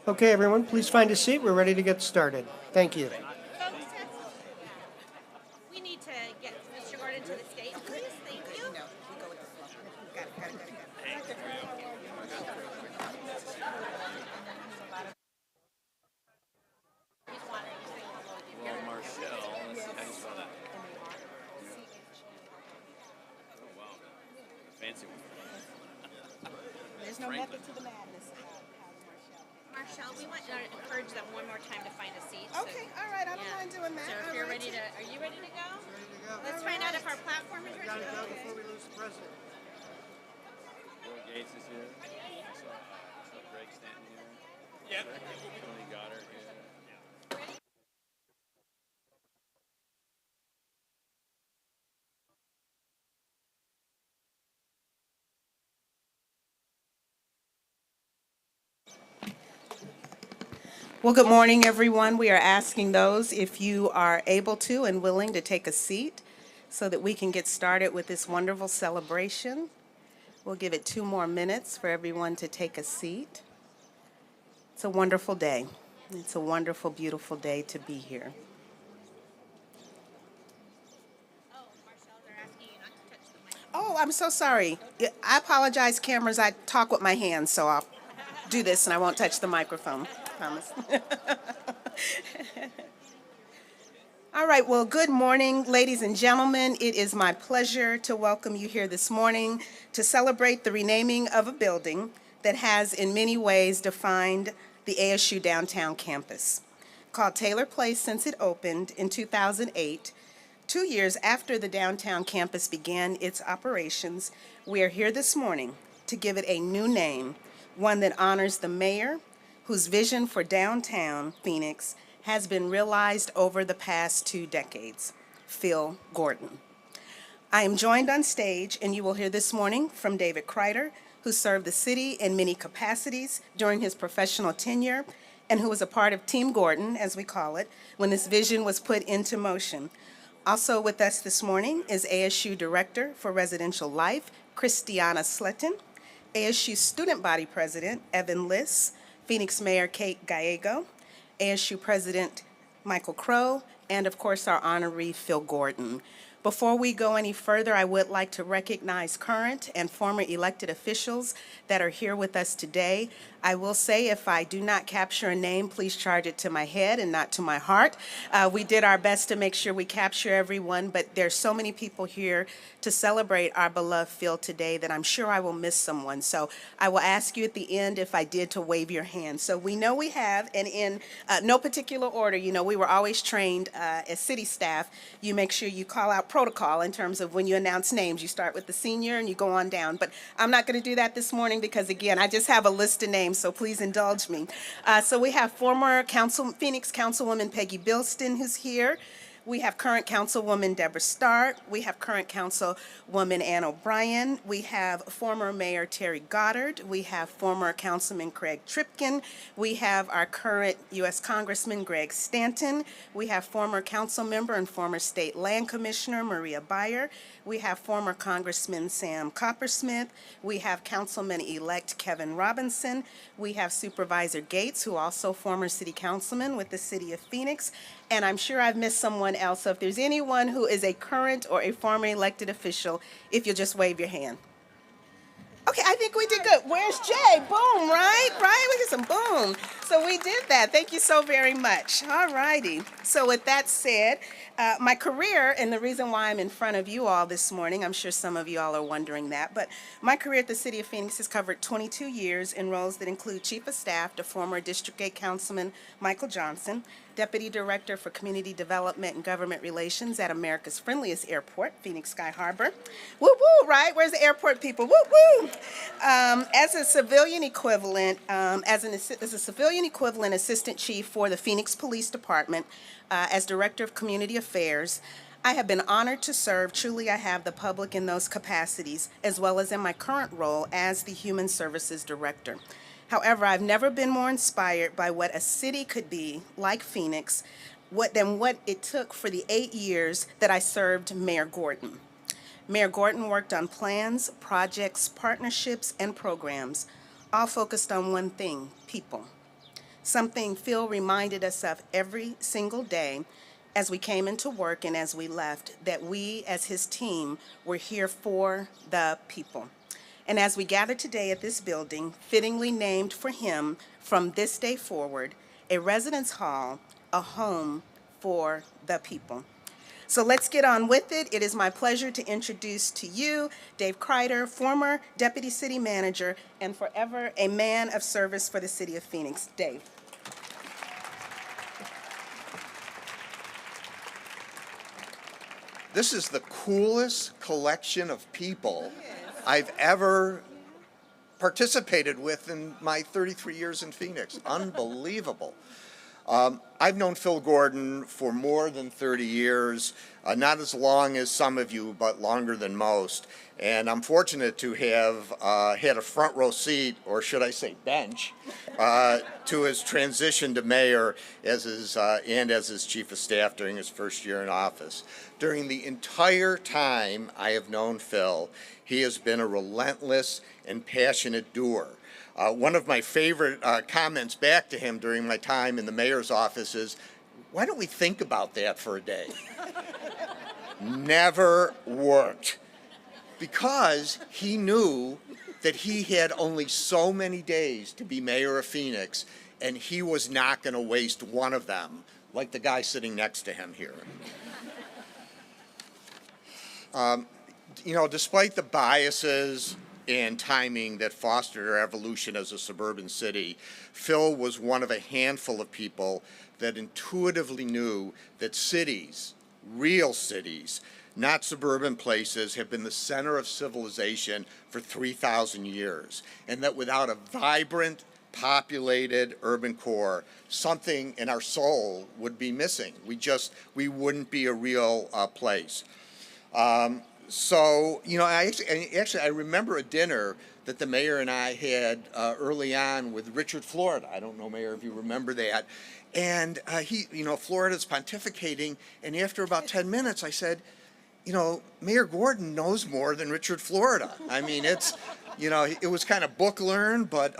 Okay, everyone, please find a seat. We're ready to get started. Thank you. We need to get Mr. Gordon to the stage, please. Thank you. Well, Marshall, let's see how you spell that. Oh, wow. Fancy one. There's no method to the madness. Marshall, we want to encourage them one more time to find a seat. Okay, all right, I don't mind doing that. So if you're ready to, are you ready to go? Let's find out if our platform is ready to go. Before we lose the president. Bill Gates is here. So Greg Stanton here. Yep. Tony Goddard here. Well, good morning, everyone. We are asking those if you are able to and willing to take a seat so that we can get started with this wonderful celebration. We'll give it 2 more minutes for everyone to take a seat. It's a wonderful day. It's a wonderful, beautiful day to be here. Oh, Marshall, they're asking you not to touch the mic. Oh, I'm so sorry. I apologize, cameras. I talk with my hands, so I'll do this and I won't touch the microphone. Promise. All right, well, good morning, ladies and gentlemen. It is my pleasure to welcome you here this morning to celebrate the renaming of a building that has in many ways defined the ASU downtown campus. Called Taylor Place since it opened in 2008, 2 years after the downtown campus began its operations, we are here this morning to give it a new name, one that honors the mayor, whose vision for downtown Phoenix has been realized over the past 2 decades, Phil Gordon. I am joined on stage, and you will hear this morning from David Kreider, who served the city in many capacities during his professional tenure, and who was a part of Team Gordon, as we call it, when this vision was put into motion. Also with us this morning is ASU Director for Residential Life, Christiana Sletton, ASU Student Body President, Evan Liss, Phoenix Mayor Kate Gallego, ASU President Michael Crow, and of course our honoree, Phil Gordon. Before we go any further, I would like to recognize current and former elected officials that are here with us today. I will say if I do not capture a name, please charge it to my head and not to my heart. We did our best to make sure we capture everyone, but there's so many people here to celebrate our beloved Phil today that I'm sure I will miss someone. So I will ask you at the end, if I did, to wave your hand. So we know we have, and in no particular order, you know, we were always trained as city staff, you make sure you call out protocol in terms of when you announce names. You start with the senior and you go on down. But I'm not going to do that this morning because, again, I just have a list of names, so please indulge me. So we have former Phoenix Councilwoman Peggy Bilston, who's here. We have current Councilwoman Deborah Stark. We have current Councilwoman Ann O'Brien. We have former Mayor Terry Goddard. We have former Councilman Craig Tripkin. We have our current U.S. Congressman Greg Stanton. We have former council member and former state land commissioner Maria Beyer. We have former Congressman Sam Coppersmith. We have Councilman-elect Kevin Robinson. We have Supervisor Gates, who also former city councilman with the city of Phoenix. And I'm sure I've missed someone else. So if there's anyone who is a current or a former elected official, if you'll just wave your hand. Okay, I think we did good. Where's Jay? Boom, right? Right? We did some boom. So we did that. Thank you so very much. All righty. So with that said, my career, and the reason why I'm in front of you all this morning, I'm sure some of you all are wondering that, but my career at the City of Phoenix has covered 22 years in roles that include Chief of Staff to former District 8 Councilman Michael Johnson, Deputy Director for Community Development and Government Relations at America's friendliest airport, Phoenix Sky Harbor. Woo woo, right? Where's the airport people? Woo woo. As a civilian equivalent, as a civilian equivalent assistant chief for the Phoenix Police Department, as Director of Community Affairs, I have been honored to serve. Truly, I have the public in those capacities, as well as in my current role as the Human Services Director. However, I've never been more inspired by what a city could be like Phoenix than what it took for the 8 years that I served Mayor Gordon. Mayor Gordon worked on plans, projects, partnerships, and programs, all focused on one thing: people. Something Phil reminded us of every single day as we came into work and as we left, that we as his team were here for the people. And as we gather today at this building, fittingly named for him from this day forward, a residence hall, a home for the people. So let's get on with it. It is my pleasure to introduce to you Dave Kreider, former Deputy City Manager and forever a man of service for the City of Phoenix. Dave. This is the coolest collection of people I've ever participated with in my 33 years in Phoenix. Unbelievable. I've known Phil Gordon for more than 30 years, not as long as some of you, but longer than most. And I'm fortunate to have had a front row seat, or should I say bench, to his transition to mayor as his chief of staff during his first year in office. During the entire time I have known Phil, he has been a relentless and passionate doer. One of my favorite comments back to him during my time in the mayor's office is, why don't we think about that for a day? Never worked. Because he knew that he had only so many days to be mayor of Phoenix, and he was not going to waste one of them, like the guy sitting next to him here. Despite the biases and timing that fostered our evolution as a suburban city, Phil was one of a handful of people that intuitively knew that cities, real cities, not suburban places, have been the center of civilization for 3,000 years, and that without a vibrant, populated urban core, something in our soul would be missing. We wouldn't be a real place. I remember a dinner that the mayor and I had early on with Richard Florida. I don't know, Mayor, if you remember that. And Florida's pontificating, and after about 10 minutes, I said, Mayor Gordon knows more than Richard Florida. I mean, it was kind of book learned, but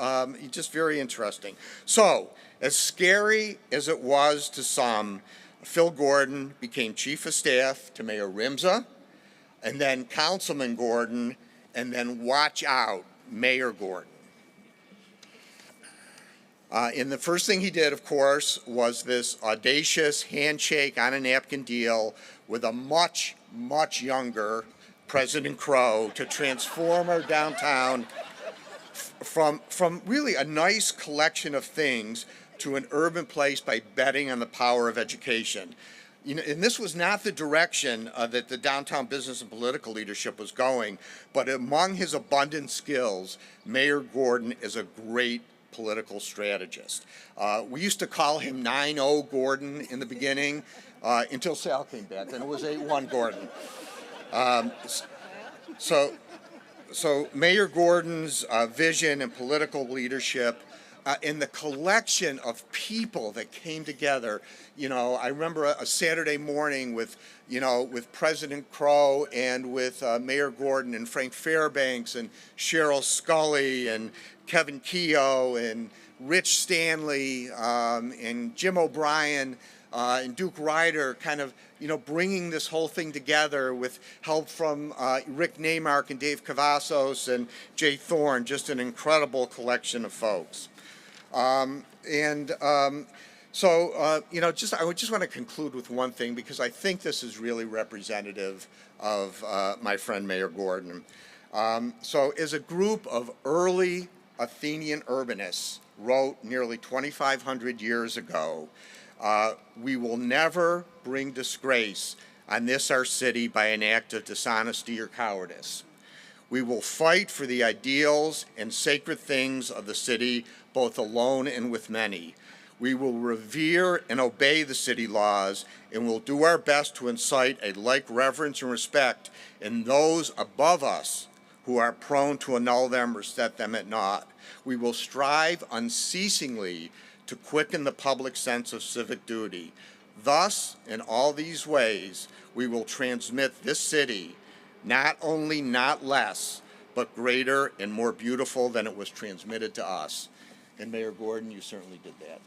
just very interesting. So, as scary as it was to some, Phil Gordon became chief of staff to Mayor Rimza, and then Councilman Gordon, and then watch out, Mayor Gordon. And the first thing he did, of course, was this audacious handshake on a napkin deal with a much, much younger President Crow to transform our downtown from really a nice collection of things to an urban place by betting on the power of education. You know, and this was not the direction that the downtown business and political leadership was going, but among his abundant skills, Mayor Gordon is a great political strategist. We used to call him 9-0 Gordon in the beginning until Sal came back, then it was 8-1 Gordon. So Mayor Gordon's vision and political leadership and the collection of people that came together. You know, I remember a Saturday morning with President Crow and with Mayor Gordon and Frank Fairbanks and Cheryl Scully and Kevin Keogh and Rich Stanley and Jim O'Brien and Duke Ryder, kind of, bringing this whole thing together with help from Rick Neymark and Dave Cavazos and Jay Thorne, just an incredible collection of folks. I would just want to conclude with one thing, because I think this is really representative of my friend Mayor Gordon. So as a group of early Athenian urbanists wrote nearly 2,500 years ago, we will never bring disgrace on this our city by an act of dishonesty or cowardice. We will fight for the ideals and sacred things of the city, both alone and with many. We will revere and obey the city laws, and will do our best to incite a like reverence and respect in those above us who are prone to annul them or set them at naught. We will strive unceasingly to quicken the public sense of civic duty. Thus, in all these ways, we will transmit this city not only not less, but greater and more beautiful than it was transmitted to us. And Mayor Gordon, you certainly did that.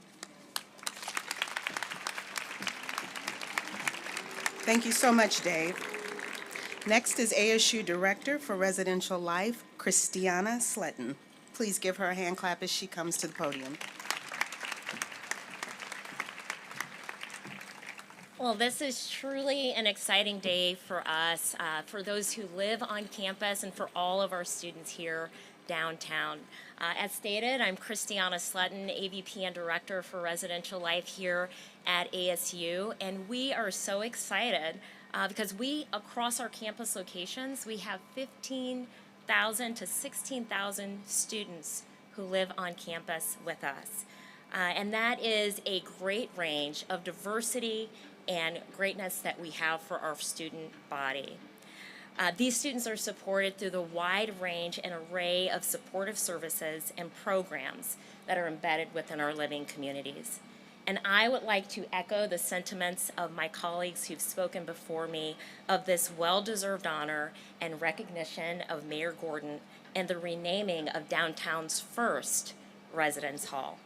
Thank you so much, Dave. Next is ASU Director for Residential Life, Christiana Sletton. Please give her a hand clap as she comes to the podium. Well, this is truly an exciting day for us, for those who live on campus, and for all of our students here downtown. As stated, I'm Christiana Sletton, AVP and Director for Residential Life here at ASU, and we are so excited because across our campus locations, we have 15,000 to 16,000 students who live on campus with us. And that is a great range of diversity and greatness that we have for our student body. These students are supported through the wide range and array of supportive services and programs that are embedded within our living communities. And I would like to echo the sentiments of my colleagues who've spoken before me of this well-deserved honor and recognition of Mayor Gordon and the renaming of downtown's first residence hall.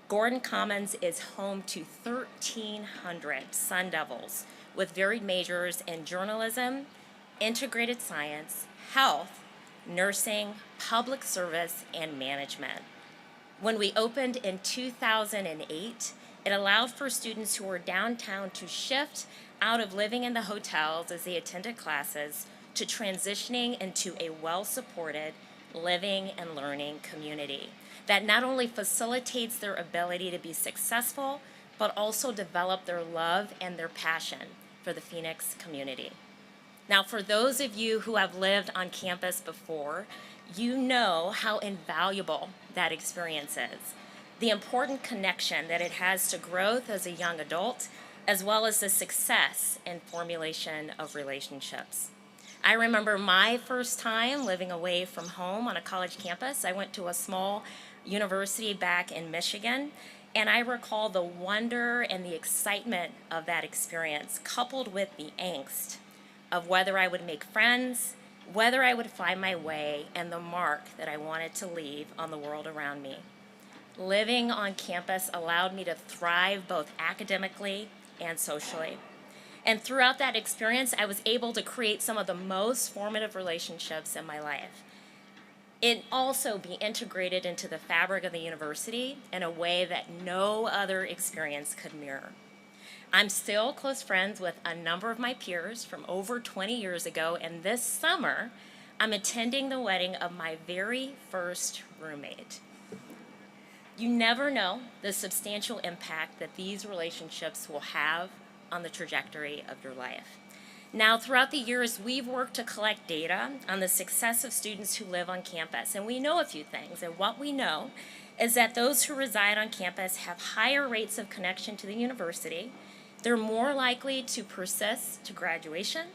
Gordon Commons is home to 1,300 Sun Devils with varied majors in journalism, integrated science, health, nursing, public service, and management. When we opened in 2008, it allowed for students who were downtown to shift out of living in the hotels as they attended classes to transitioning into a well-supported living and learning community that not only facilitates their ability to be successful, but also develop their love and their passion for the Phoenix community. Now, for those of you who have lived on campus before, you know how invaluable that experience is. The important connection that it has to growth as a young adult, as well as the success and formulation of relationships. I remember my first time living away from home on a college campus. I went to a small university back in Michigan, and I recall the wonder and the excitement of that experience, coupled with the angst of whether I would make friends, whether I would find my way, and the mark that I wanted to leave on the world around me. Living on campus allowed me to thrive both academically and socially. And throughout that experience, I was able to create some of the most formative relationships in my life. It also be integrated into the fabric of the university in a way that no other experience could mirror. I'm still close friends with a number of my peers from over 20 years ago, and this summer, I'm attending the wedding of my very first roommate. You never know the substantial impact that these relationships will have on the trajectory of your life. Now, throughout the years, we've worked to collect data on the success of students who live on campus, and we know a few things. And what we know is that those who reside on campus have higher rates of connection to the university. They're more likely to persist to graduation.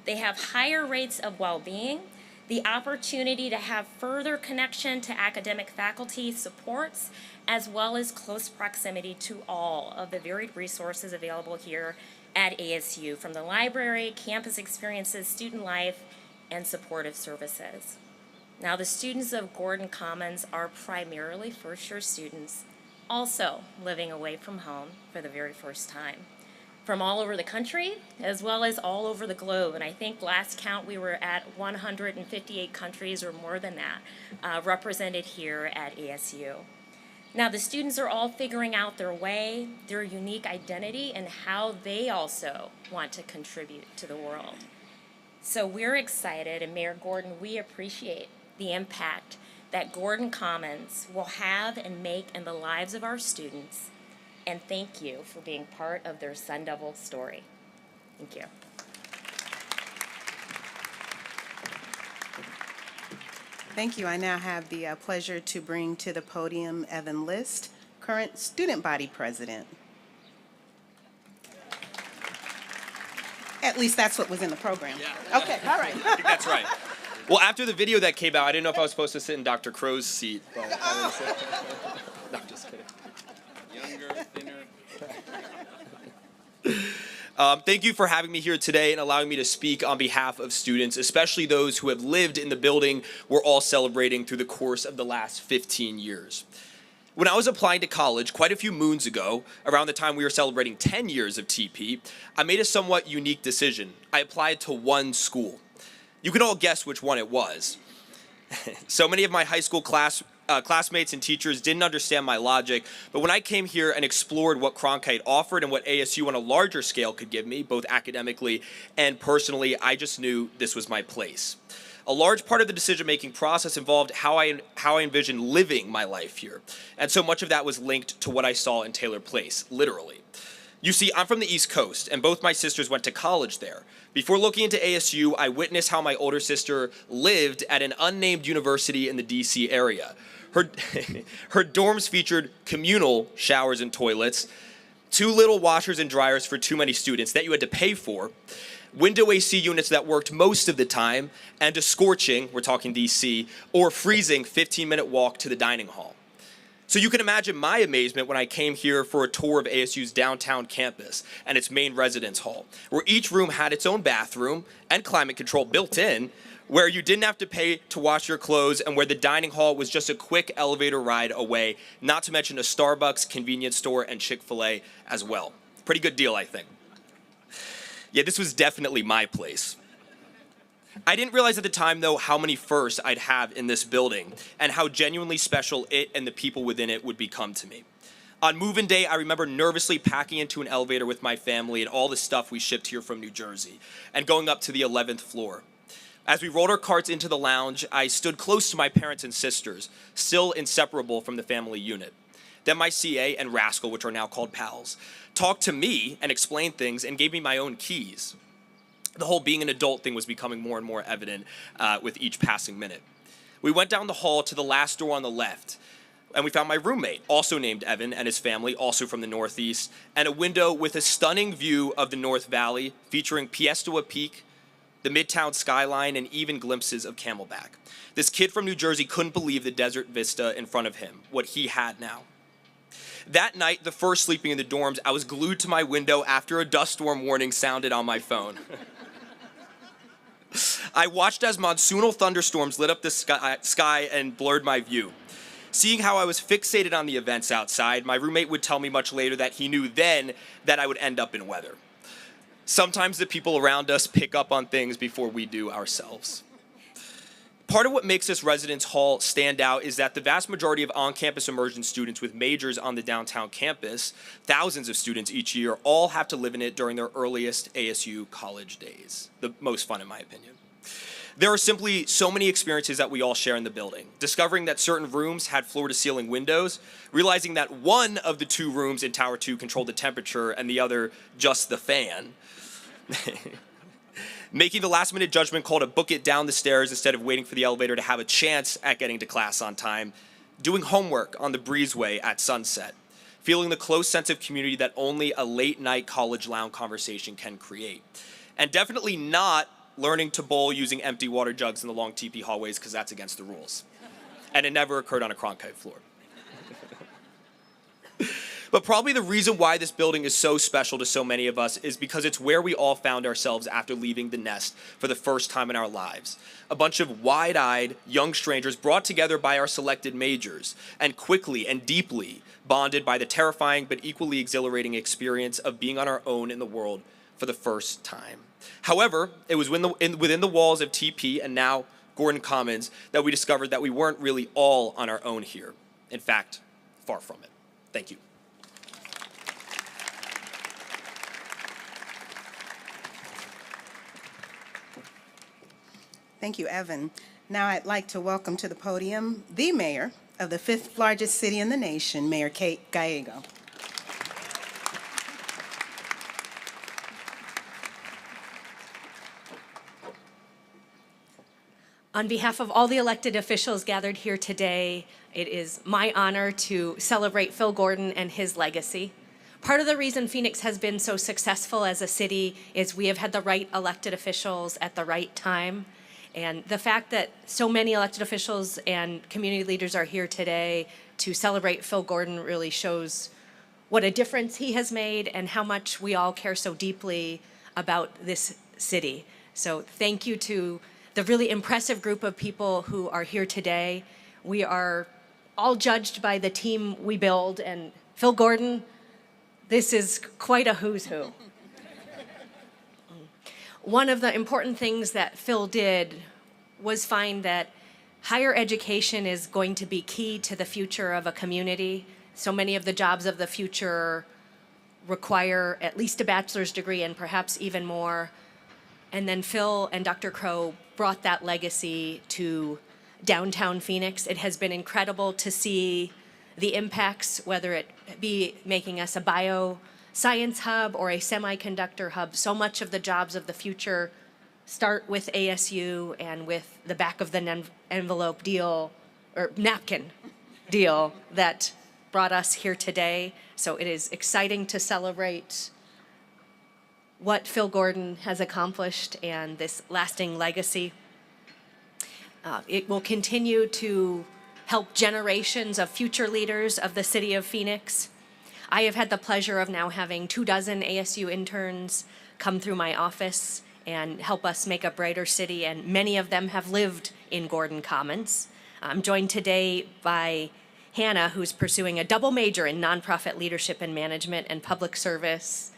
They have higher rates of well-being. The opportunity to have further connection to academic faculty supports, as well as close proximity to all of the varied resources available here at ASU, from the library, campus experiences, student life, and supportive services. Now, the students of Gordon Commons are primarily first-year students, also living away from home for the very first time, from all over the country, as well as all over the globe. And I think last count we were at 158 countries or more than that represented here at ASU. Now, the students are all figuring out their way, their unique identity, and how they also want to contribute to the world. So we're excited, and Mayor Gordon, we appreciate the impact that Gordon Commons will have and make in the lives of our students. And thank you for being part of their Sun Devil story. Thank you. Thank you. I now have the pleasure to bring to the podium Evan List, current student body president. At least that's what was in the program. Yeah. Okay, all right. I think that's right. Well, after the video that came out, I didn't know if I was supposed to sit in Dr. Crow's seat. But no, I'm just kidding. Younger, thinner. Thank you for having me here today and allowing me to speak on behalf of students, especially those who have lived in the building we're all celebrating through the course of the last 15 years. When I was applying to college quite a few moons ago, around the time we were celebrating 10 years of TP, I made a somewhat unique decision. I applied to one school. You can all guess which one it was. So many of my high school classmates and teachers didn't understand my logic, but when I came here and explored what Cronkite offered and what ASU on a larger scale could give me, both academically and personally, I just knew this was my place. A large part of the decision-making process involved how I envisioned living my life here, and so much of that was linked to what I saw in Taylor Place, literally. You see, I'm from the East Coast, and both my sisters went to college there. Before looking into ASU, I witnessed how my older sister lived at an unnamed university in the DC area. Her dorms featured communal showers and toilets, too little washers and dryers for too many students that you had to pay for, window AC units that worked most of the time, and a scorching, we're talking DC, or freezing 15-minute walk to the dining hall. So you can imagine my amazement when I came here for a tour of ASU's downtown campus and its main residence hall, where each room had its own bathroom and climate control built in, where you didn't have to pay to wash your clothes, and where the dining hall was just a quick elevator ride away, not to mention a Starbucks, convenience store, and Chick-fil-A as well. Pretty good deal, I think. Yeah, this was definitely my place. I didn't realize at the time, though, how many firsts I'd have in this building and how genuinely special it and the people within it would become to me. On move-in day, I remember nervously packing into an elevator with my family and all the stuff we shipped here from New Jersey and going up to the 11th floor. As we rolled our carts into the lounge, I stood close to my parents and sisters, still inseparable from the family unit. Then my CA and Rascal, which are now called pals, talked to me and explained things and gave me my own keys. The whole being an adult thing was becoming more and more evident with each passing minute. We went down the hall to the last door on the left, and we found my roommate, also named Evan, and his family, also from the Northeast, and a window with a stunning view of the North Valley, featuring Piestewa Peak, the Midtown skyline, and even glimpses of Camelback. This kid from New Jersey couldn't believe the desert vista in front of him, what he had now. That night, the first sleeping in the dorms, I was glued to my window after a dust storm warning sounded on my phone. I watched as monsoonal thunderstorms lit up the sky and blurred my view. Seeing how I was fixated on the events outside, my roommate would tell me much later that he knew then that I would end up in weather. Sometimes the people around us pick up on things before we do ourselves. Part of what makes this residence hall stand out is that the vast majority of on-campus immersion students with majors on the downtown campus, thousands of students each year, all have to live in it during their earliest ASU college days. The most fun, in my opinion. There are simply so many experiences that we all share in the building. Discovering that certain rooms had floor-to-ceiling windows, realizing that one of the two rooms in Tower 2 controlled the temperature and the other just the fan. Making the last-minute judgment call to book it down the stairs instead of waiting for the elevator to have a chance at getting to class on time. Doing homework on the breezeway at sunset. Feeling the close sense of community that only a late-night college lounge conversation can create. And definitely not learning to bowl using empty water jugs in the long TP hallways, because that's against the rules. And it never occurred on a Cronkite floor. But probably the reason why this building is so special to so many of us is because it's where we all found ourselves after leaving the nest for the first time in our lives. A bunch of wide-eyed young strangers brought together by our selected majors and quickly and deeply bonded by the terrifying but equally exhilarating experience of being on our own in the world for the first time. However, it was within the walls of TP and now Gordon Commons that we discovered that we weren't really all on our own here. In fact, far from it. Thank you. Thank you, Evan. Now I'd like to welcome to the podium the mayor of the fifth largest city in the nation, Mayor Kate Gallego. On behalf of all the elected officials gathered here today, it is my honor to celebrate Phil Gordon and his legacy. Part of the reason Phoenix has been so successful as a city is we have had the right elected officials at the right time. And the fact that so many elected officials and community leaders are here today to celebrate Phil Gordon really shows what a difference he has made and how much we all care so deeply about this city. So thank you to the really impressive group of people who are here today. We are all judged by the team we build, and Phil Gordon, this is quite a who's who. One of the important things that Phil did was find that higher education is going to be key to the future of a community. So many of the jobs of the future require at least a bachelor's degree and perhaps even more. And then Phil and Dr. Crow brought that legacy to downtown Phoenix. It has been incredible to see the impacts, whether it be making us a bioscience hub or a semiconductor hub. So much of the jobs of the future start with ASU and with the back of the envelope deal, or napkin deal, that brought us here today. So it is exciting to celebrate what Phil Gordon has accomplished and this lasting legacy. It will continue to help generations of future leaders of the city of Phoenix. I have had the pleasure of now having 24 ASU interns come through my office and help us make a brighter city, and many of them have lived in Gordon Commons. I'm joined today by Hannah, who's pursuing a double major in nonprofit leadership and management and public service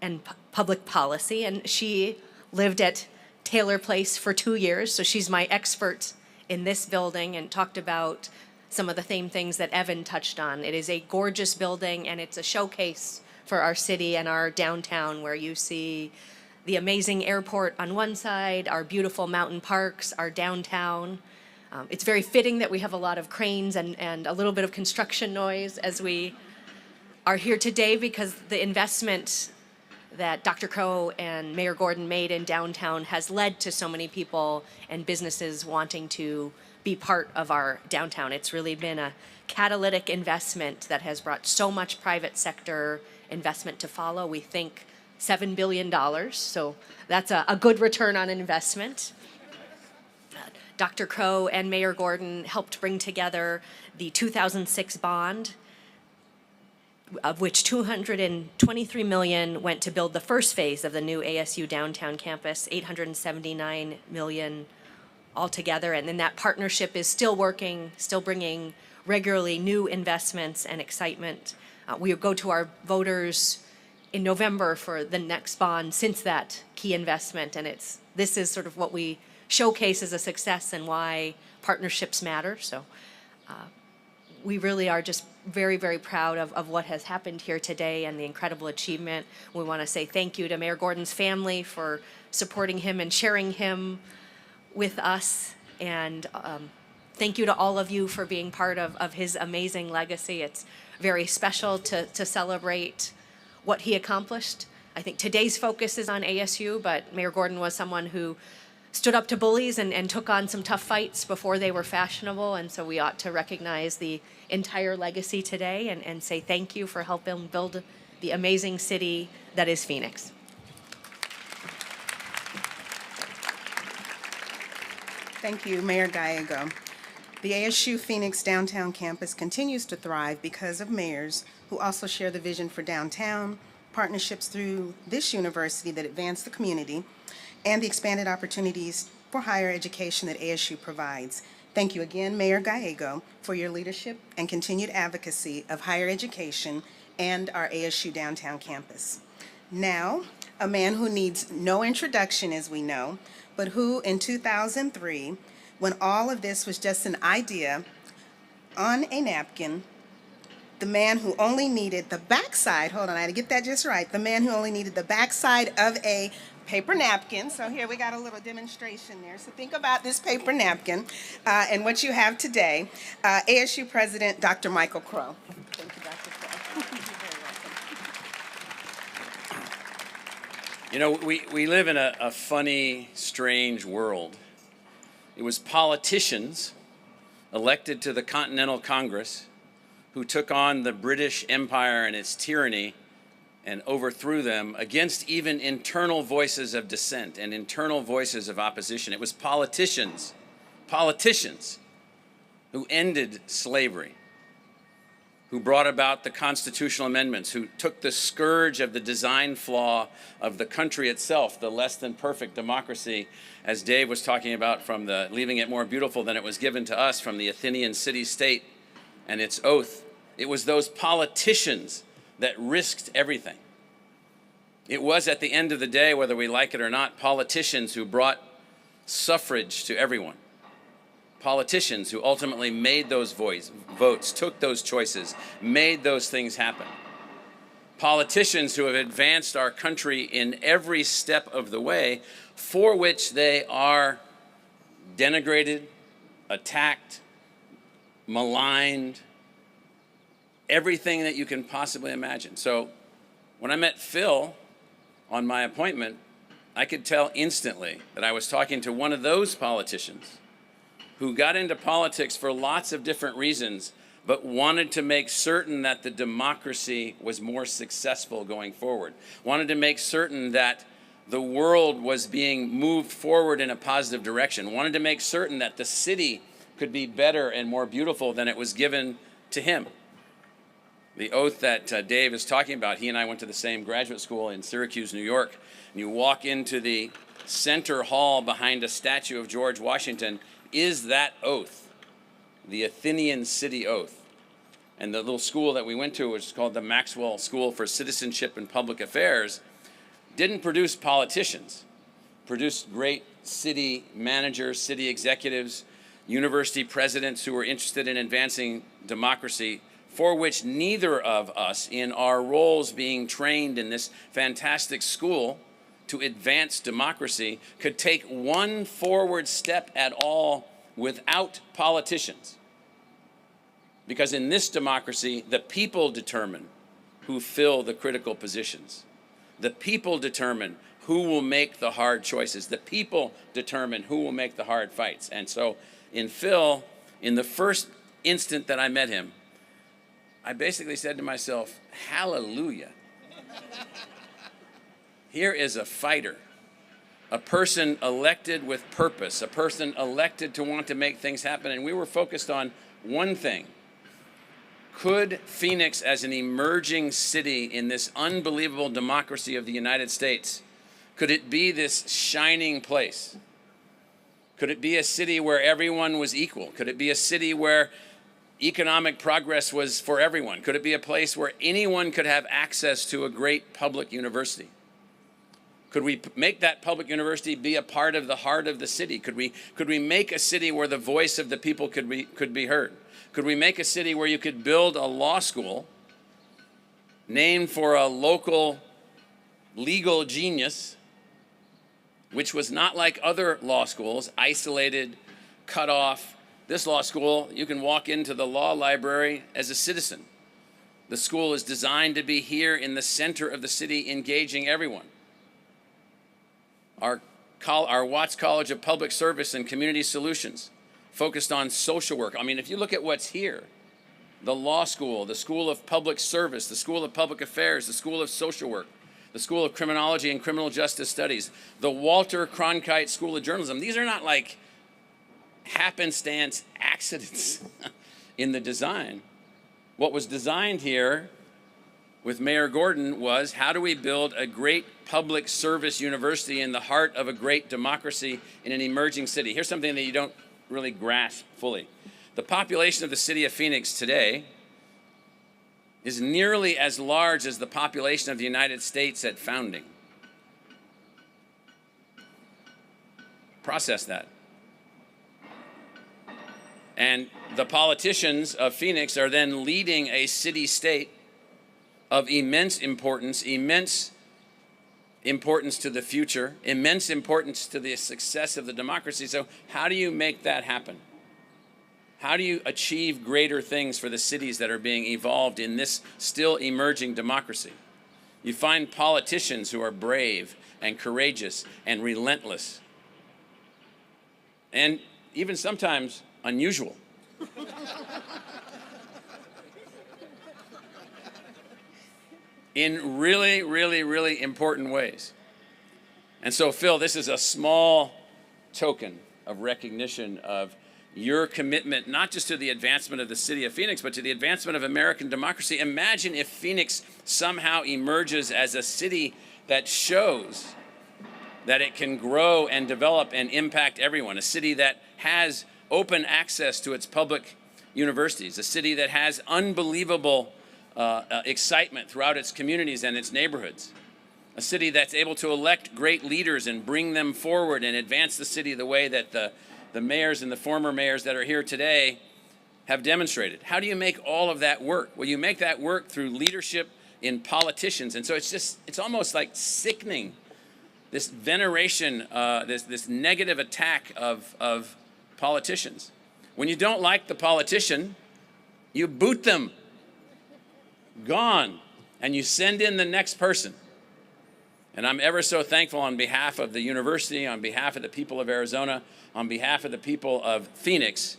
and public policy, and she lived at Taylor Place for 2 years, so she's my expert in this building and talked about some of the same things that Evan touched on. It is a gorgeous building, and it's a showcase for our city and our downtown, where you see the amazing airport on one side, our beautiful mountain parks, our downtown. It's very fitting that we have a lot of cranes and a little bit of construction noise as we are here today, because the investment that Dr. Crow and Mayor Gordon made in downtown has led to so many people and businesses wanting to be part of our downtown. It's really been a catalytic investment that has brought so much private sector investment to follow. We think $7 billion, so that's a good return on investment. Dr. Crow and Mayor Gordon helped bring together the 2006 bond, of which $223 million went to build the first phase of the new ASU downtown campus, $879 million altogether. And then that partnership is still working, still bringing regularly new investments and excitement. We go to our voters in November for the next bond since that key investment. And this is sort of what we showcase as a success and why partnerships matter. So we really are just very, very proud of what has happened here today and the incredible achievement. We want to say thank you to Mayor Gordon's family for supporting him and sharing him with us. And thank you to all of you for being part of his amazing legacy. It's very special to celebrate what he accomplished. I think today's focus is on ASU, but Mayor Gordon was someone who stood up to bullies and took on some tough fights before they were fashionable, and so we ought to recognize the entire legacy today and say thank you for helping build the amazing city that is Phoenix. Thank you, Mayor Gallego. The ASU Phoenix downtown campus continues to thrive because of mayors who also share the vision for downtown, partnerships through this university that advance the community, and the expanded opportunities for higher education that ASU provides. Thank you again, Mayor Gallego, for your leadership and continued advocacy of higher education and our ASU downtown campus. Now, a man who needs no introduction, as we know, but who in 2003, when all of this was just an idea on a napkin, the man who only needed the backside, hold on, I had to get that just right, the man who only needed the backside of a paper napkin. So here we got a little demonstration there. So think about this paper napkin and what you have today. ASU President Dr. Michael Crow. Thank you, Dr. Crow. You know, we live in a funny, strange world. It was politicians elected to the Continental Congress who took on the British Empire and its tyranny and overthrew them against even internal voices of dissent and internal voices of opposition. It was politicians who ended slavery, who brought about the constitutional amendments, who took the scourge of the design flaw of the country itself, the less than perfect democracy, as Dave was talking about, from the leaving it more beautiful than it was given to us, from the Athenian city-state and its oath. It was those politicians that risked everything. It was, at the end of the day, whether we like it or not, politicians who brought suffrage to everyone. Politicians who ultimately made those votes, took those choices, made those things happen. Politicians who have advanced our country in every step of the way, for which they are denigrated, attacked, maligned, everything that you can possibly imagine. So when I met Phil on my appointment, I could tell instantly that I was talking to one of those politicians who got into politics for lots of different reasons, but wanted to make certain that the democracy was more successful going forward, wanted to make certain that the world was being moved forward in a positive direction, wanted to make certain that the city could be better and more beautiful than it was given to him. The oath that Dave is talking about, he and I went to the same graduate school in Syracuse, New York, and you walk into the center hall behind a statue of George Washington, is that oath, the Athenian city oath. And the little school that we went to, which is called the Maxwell School for Citizenship and Public Affairs, didn't produce politicians, produced great city managers, city executives, university presidents who were interested in advancing democracy, for which neither of us, in our roles being trained in this fantastic school to advance democracy, could take one forward step at all without politicians. Because in this democracy, the people determine who fill the critical positions. The people determine who will make the hard choices. The people determine who will make the hard fights. And so in Phil, in the first instant that I met him, I basically said to myself, hallelujah. Here is a fighter, a person elected with purpose, a person elected to want to make things happen. And we were focused on one thing. Could Phoenix, as an emerging city in this unbelievable democracy of the United States, could it be this shining place? Could it be a city where everyone was equal? Could it be a city where economic progress was for everyone? Could it be a place where anyone could have access to a great public university? Could we make that public university be a part of the heart of the city? Could we make a city where the voice of the people could be heard? Could we make a city where you could build a law school named for a local legal genius, which was not like other law schools, isolated, cut off? This law school, you can walk into the law library as a citizen. The school is designed to be here in the center of the city, engaging everyone. Our Watts College of Public Service and Community Solutions focused on social work. I mean, if you look at what's here, the law school, the School of Public Service, the School of Public Affairs, the School of Social Work, the School of Criminology and Criminal Justice Studies, the Walter Cronkite School of Journalism. These are not like happenstance accidents in the design. What was designed here with Mayor Gordon was, how do we build a great public service university in the heart of a great democracy in an emerging city? Here's something that you don't really grasp fully. The population of the city of Phoenix today is nearly as large as the population of the United States at founding. Process that. And the politicians of Phoenix are then leading a city-state of immense importance to the future, immense importance to the success of the democracy. So how do you make that happen? How do you achieve greater things for the cities that are being evolved in this still emerging democracy? You find politicians who are brave and courageous and relentless, and even sometimes unusual. In really, really, really important ways. And so, Phil, this is a small token of recognition of your commitment, not just to the advancement of the city of Phoenix, but to the advancement of American democracy. Imagine if Phoenix somehow emerges as a city that shows that it can grow and develop and impact everyone, a city that has open access to its public universities, a city that has unbelievable excitement throughout its communities and its neighborhoods, a city that's able to elect great leaders and bring them forward and advance the city the way that the mayors and the former mayors that are here today have demonstrated. How do you make all of that work? Well, you make that work through leadership in politicians. And so it's almost like sickening, this veneration, this negative attack of politicians. When you don't like the politician, you boot them. Gone. And you send in the next person. And I'm ever so thankful on behalf of the university, on behalf of the people of Arizona, on behalf of the people of Phoenix,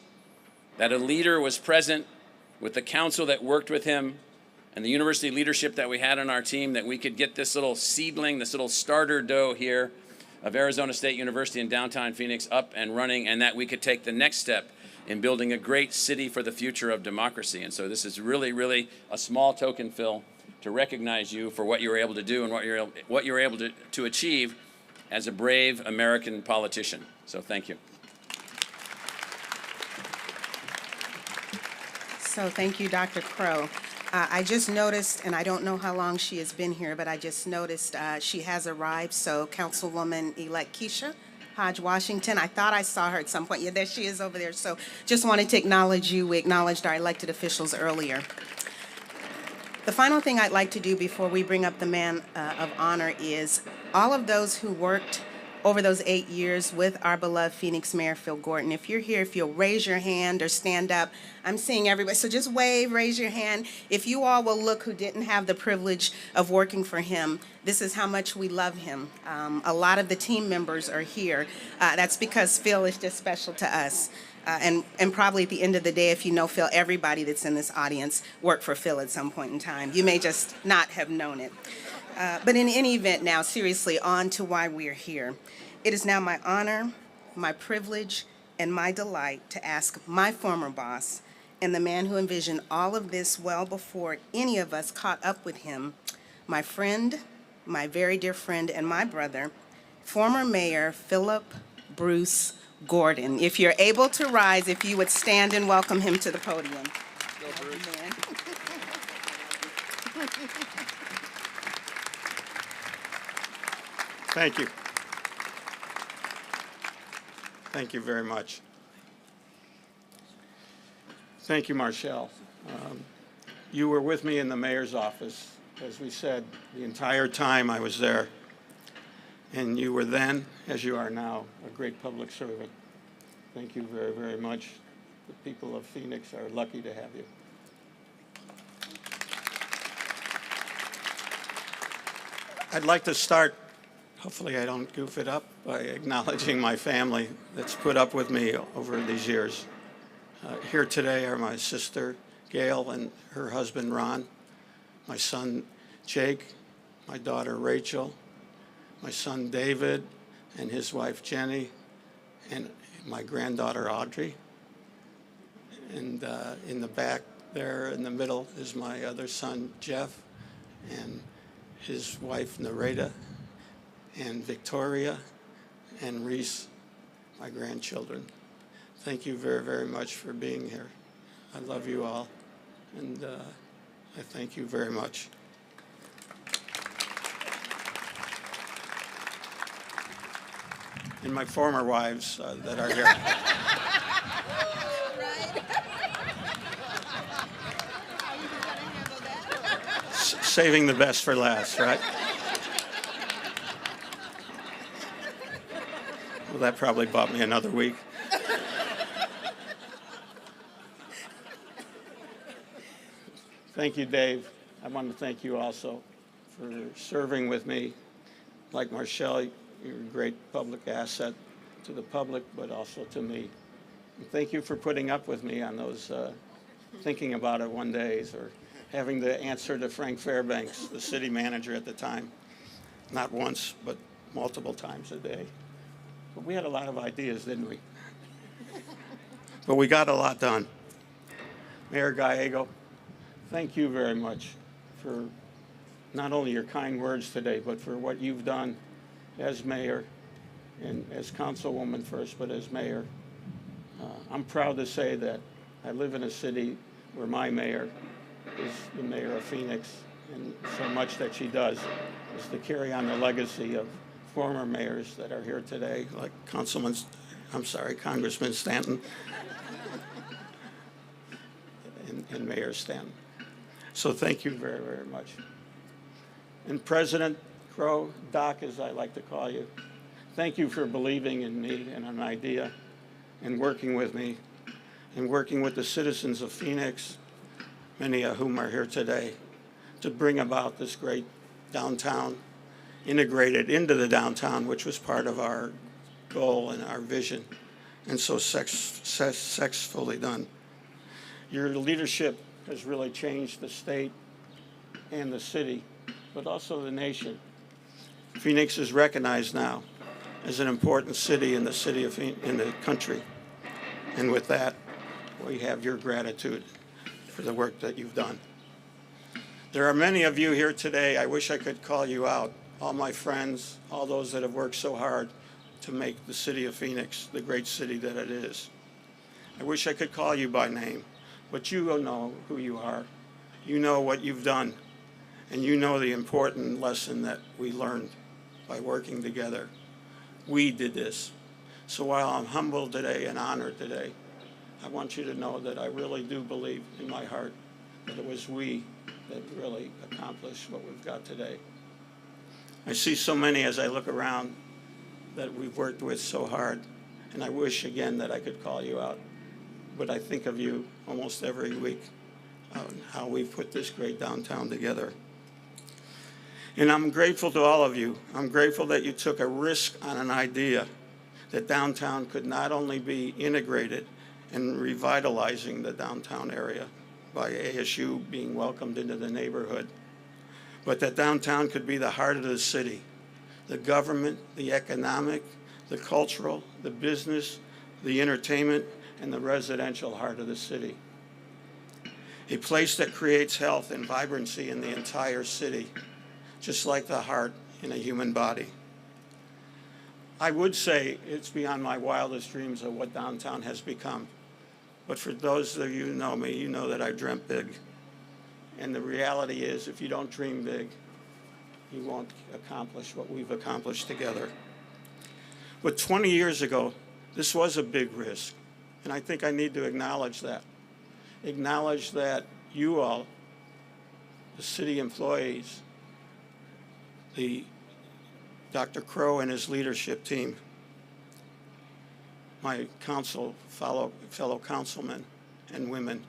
that a leader was present with the council that worked with him and the university leadership that we had on our team, that we could get this little seedling, this little starter dough here of Arizona State University in downtown Phoenix up and running, and that we could take the next step in building a great city for the future of democracy. And so this is really, really a small token, Phil, to recognize you for what you were able to do and what you were able to achieve as a brave American politician. So thank you. So thank you, Dr. Crow. I just noticed, and I don't know how long she has been here, but I just noticed she has arrived. So Councilwoman-elect Keisha Hodge-Washington, I thought I saw her at some point. Yeah, there she is over there. So just wanted to acknowledge you. We acknowledged our elected officials earlier. The final thing I'd like to do before we bring up the man of honor is all of those who worked over those 8 years with our beloved Phoenix Mayor Phil Gordon. If you're here, if you'll raise your hand or stand up, I'm seeing everybody. So just wave, raise your hand. If you all will look who didn't have the privilege of working for him, this is how much we love him. A lot of the team members are here. That's because Phil is just special to us. And probably at the end of the day, if you know Phil, everybody that's in this audience worked for Phil at some point in time. You may just not have known it. But in any event now, seriously, on to why we're here. It is now my honor, my privilege, and my delight to ask my former boss and the man who envisioned all of this well before any of us caught up with him, my friend, my very dear friend, and my brother, former Mayor Philip Bruce Gordon. If you're able to rise, if you would stand and welcome him to the podium. Thank you. Thank you very much. Thank you, Marshall. You were with me in the mayor's office, as we said, the entire time I was there. And you were then, as you are now, a great public servant. Thank you very, very much. The people of Phoenix are lucky to have you. I'd like to start, hopefully I don't goof it up, by acknowledging my family that's put up with me over these years. Here today are my sister, Gail, and her husband, Ron, my son, Jake, my daughter, Rachel, my son, David, and his wife, Jenny, and my granddaughter, Audrey. And in the back there in the middle is my other son, Jeff, and his wife, Nareda, and Victoria, and Reese, my grandchildren. Thank you very, very much for being here. I love you all, and I thank you very much. And my former wives that are here. Saving the best for last, right? Well, that probably bought me another week. Thank you, Dave. I want to thank you also for serving with me. Like Marshall, you're a great public asset to the public, but also to me. And thank you for putting up with me on those thinking about it one days, or having to answer to Frank Fairbanks, the city manager at the time, not once, but multiple times a day. But we had a lot of ideas, didn't we? But we got a lot done. Mayor Gallego, thank you very much for not only your kind words today, but for what you've done as mayor and as councilwoman first, but as mayor. I'm proud to say that I live in a city where my mayor is the mayor of Phoenix, and so much that she does is to carry on the legacy of former mayors that are here today, like Congressman Stanton and Mayor Stanton. So thank you very, very much. And President Crow, Doc, as I like to call you, thank you for believing in me and an idea and working with me and working with the citizens of Phoenix, many of whom are here today, to bring about this great downtown, integrated into the downtown, which was part of our goal and our vision, and so successfully done. Your leadership has really changed the state and the city, but also the nation. Phoenix is recognized now as an important city in the country. And with that, we have your gratitude for the work that you've done. There are many of you here today. I wish I could call you out, all my friends, all those that have worked so hard to make the city of Phoenix the great city that it is. I wish I could call you by name, but you know who you are. You know what you've done, and you know the important lesson that we learned by working together. We did this. So while I'm humbled today and honored today, I want you to know that I really do believe in my heart that it was we that really accomplished what we've got today. I see so many as I look around that we've worked with so hard, and I wish again that I could call you out. But I think of you almost every week on how we've put this great downtown together. And I'm grateful to all of you. I'm grateful that you took a risk on an idea that downtown could not only be integrated and revitalizing the downtown area by ASU being welcomed into the neighborhood, but that downtown could be the heart of the city, the government, the economic, the cultural, the business, the entertainment, and the residential heart of the city. A place that creates health and vibrancy in the entire city, just like the heart in a human body. I would say it's beyond my wildest dreams of what downtown has become, But for those of you who know me, you know that I dreamt big. And the reality is, if you don't dream big, you won't accomplish what we've accomplished together. But 20 years ago, this was a big risk. And I think I need to acknowledge that. Acknowledge that you all, the city employees, Dr. Crow and his leadership team, my fellow councilmen and women,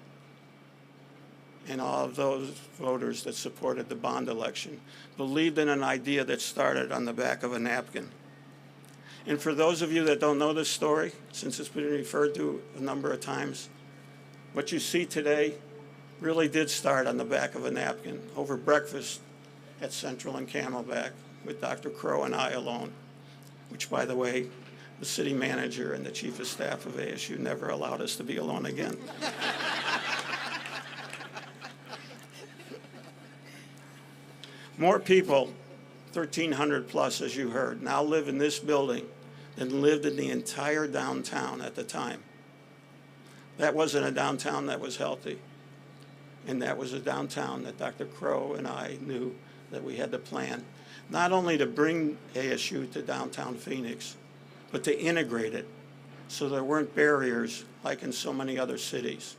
and all of those voters that supported the bond election, believed in an idea that started on the back of a napkin. And for those of you that don't know this story, since it's been referred to a number of times, what you see today really did start on the back of a napkin over breakfast at Central and Camelback with Dr. Crow and I alone, which, by the way, the city manager and the chief of staff of ASU never allowed us to be alone again. More people, 1,300 plus, as you heard, now live in this building than lived in the entire downtown at the time. That wasn't a downtown that was healthy. And that was a downtown that Dr. Crow and I knew that we had to plan, not only to bring ASU to downtown Phoenix, but to integrate it so there weren't barriers like in so many other cities.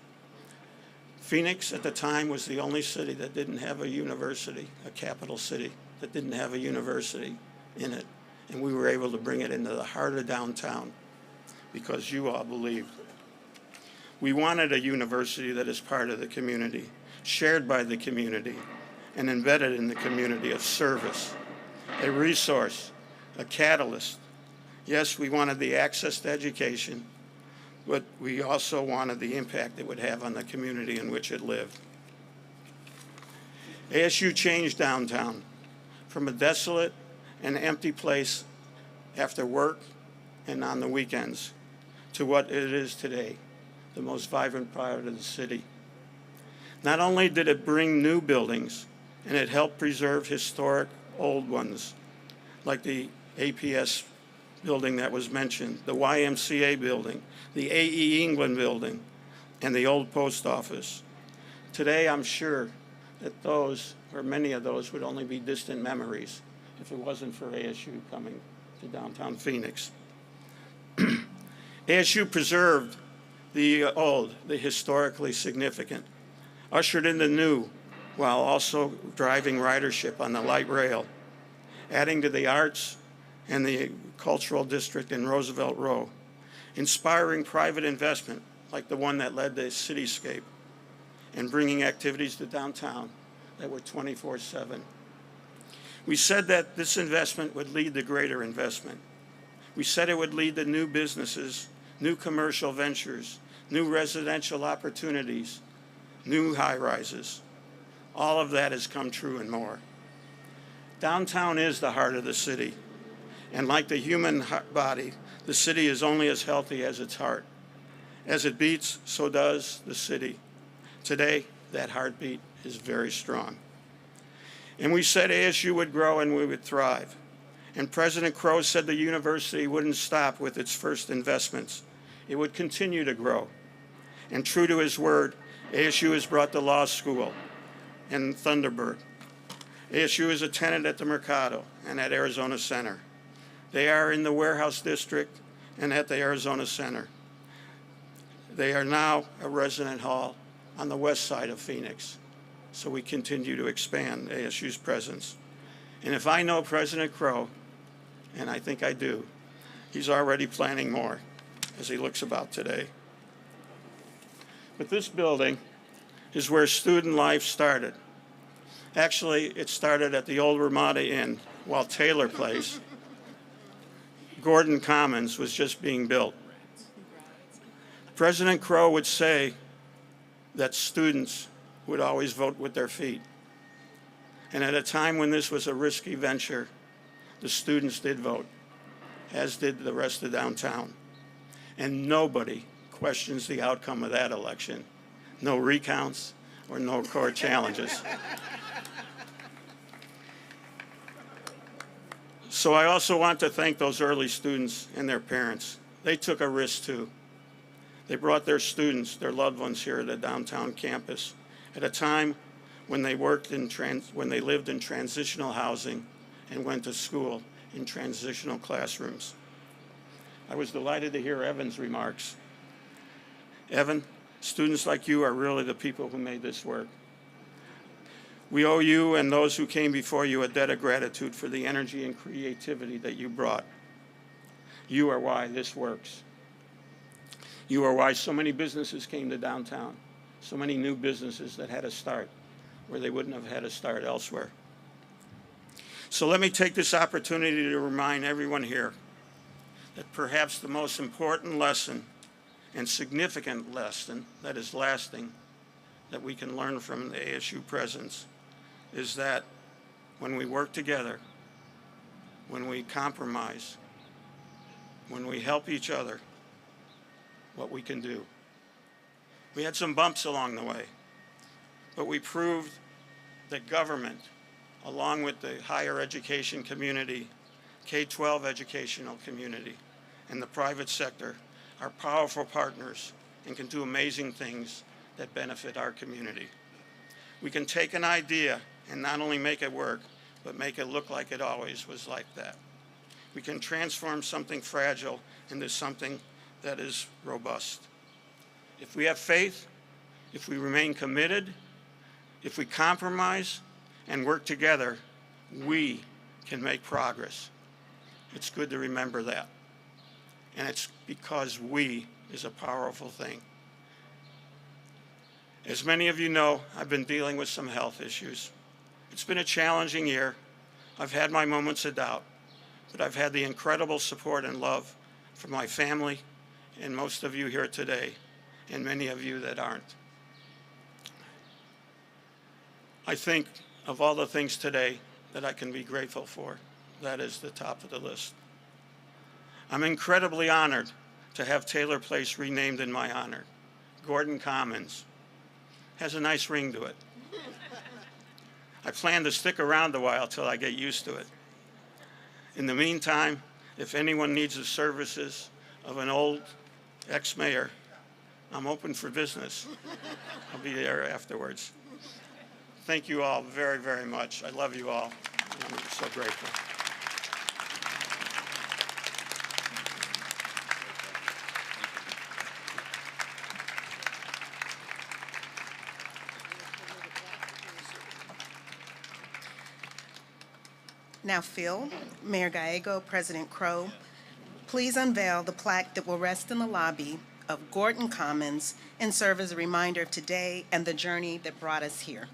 Phoenix at the time was the only city that didn't have a university, a capital city, that didn't have a university in it. And we were able to bring it into the heart of downtown because you all believed. We wanted a university that is part of the community, shared by the community, and embedded in the community of service, a resource, a catalyst. Yes, we wanted the access to education, but we also wanted the impact it would have on the community in which it lived. ASU changed downtown from a desolate and empty place after work and on the weekends to what it is today, the most vibrant part of the city. Not only did it bring new buildings, and it helped preserve historic old ones, like the APS building that was mentioned, the YMCA building, the AE England building, and the old post office. Today, I'm sure that those, or many of those, would only be distant memories if it wasn't for ASU coming to downtown Phoenix. ASU preserved the old, the historically significant, ushered in the new, while also driving ridership on the light rail, adding to the arts and the cultural district in Roosevelt Row, inspiring private investment like the one that led to Cityscape, and bringing activities to downtown that were 24/7. We said that this investment would lead to greater investment. We said it would lead to new businesses, new commercial ventures, new residential opportunities, new high-rises. All of that has come true and more. Downtown is the heart of the city. And like the human body, the city is only as healthy as its heart. As it beats, so does the city. Today, that heartbeat is very strong. And we said ASU would grow and we would thrive. And President Crow said the university wouldn't stop with its first investments. It would continue to grow. And true to his word, ASU has brought the law school and Thunderbird. ASU is a tenant at the Mercado and at Arizona Center. They are in the Warehouse District and at the Arizona Center. They are now a resident hall on the west side of Phoenix. So we continue to expand ASU's presence. And if I know President Crow, and I think I do, he's already planning more as he looks about today. But this building is where student life started. Actually, it started at the old Ramada Inn while Taylor Place, Gordon Commons, was just being built. President Crow would say that students would always vote with their feet. And at a time when this was a risky venture, the students did vote, as did the rest of downtown. And nobody questions the outcome of that election. No recounts or no court challenges. So I also want to thank those early students and their parents. They took a risk too. They brought their students, their loved ones here to the downtown campus at a time when they when they lived in transitional housing and went to school in transitional classrooms. I was delighted to hear Evan's remarks. Evan, students like you are really the people who made this work. We owe you and those who came before you a debt of gratitude for the energy and creativity that you brought. You are why this works. You are why so many businesses came to downtown, so many new businesses that had a start where they wouldn't have had a start elsewhere. So let me take this opportunity to remind everyone here that perhaps the most important lesson and significant lesson that is lasting that we can learn from the ASU presence is that when we work together, when we compromise, when we help each other, what we can do. We had some bumps along the way, but we proved that government, along with the higher education community, K-12 educational community, and the private sector, are powerful partners and can do amazing things that benefit our community. We can take an idea and not only make it work, but make it look like it always was like that. We can transform something fragile into something that is robust. If we have faith, if we remain committed, if we compromise and work together, we can make progress. It's good to remember that. And it's because we is a powerful thing. As many of you know, I've been dealing with some health issues. It's been a challenging year. I've had my moments of doubt, but I've had the incredible support and love from my family and most of you here today, and many of you that aren't. I think of all the things today that I can be grateful for, that is the top of the list. I'm incredibly honored to have Taylor Place renamed in my honor. Gordon Commons has a nice ring to it. I plan to stick around a while till I get used to it. In the meantime, if anyone needs the services of an old ex-mayor, I'm open for business. I'll be there afterwards. Thank you all very, very much. I love you all. I'm so grateful. Now, Phil, Mayor Gallego, President Crow, please unveil the plaque that will rest in the lobby of Gordon Commons and serve as a reminder of today and the journey that brought us here.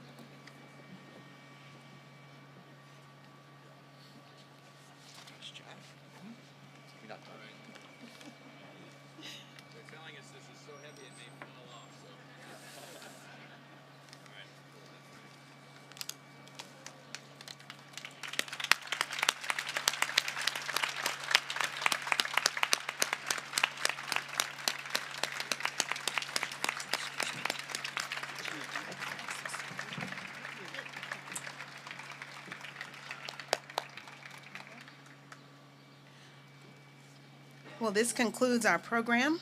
Well, this concludes our program.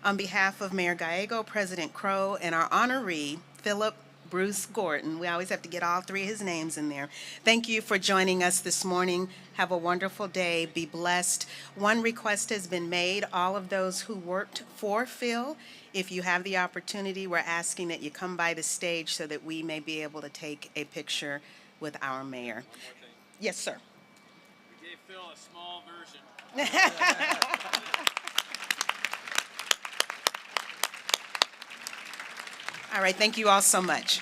On behalf of Mayor Gallego, President Crow, and our honoree, Philip Bruce Gordon, we always have to get all three of his names in there. Thank you for joining us this morning. Have a wonderful day. Be blessed. One request has been made. All of those who worked for Phil, if you have the opportunity, we're asking that you come by the stage so that we may be able to take a picture with our mayor. Yes, sir. We gave Phil a small version. All right, thank you all so much.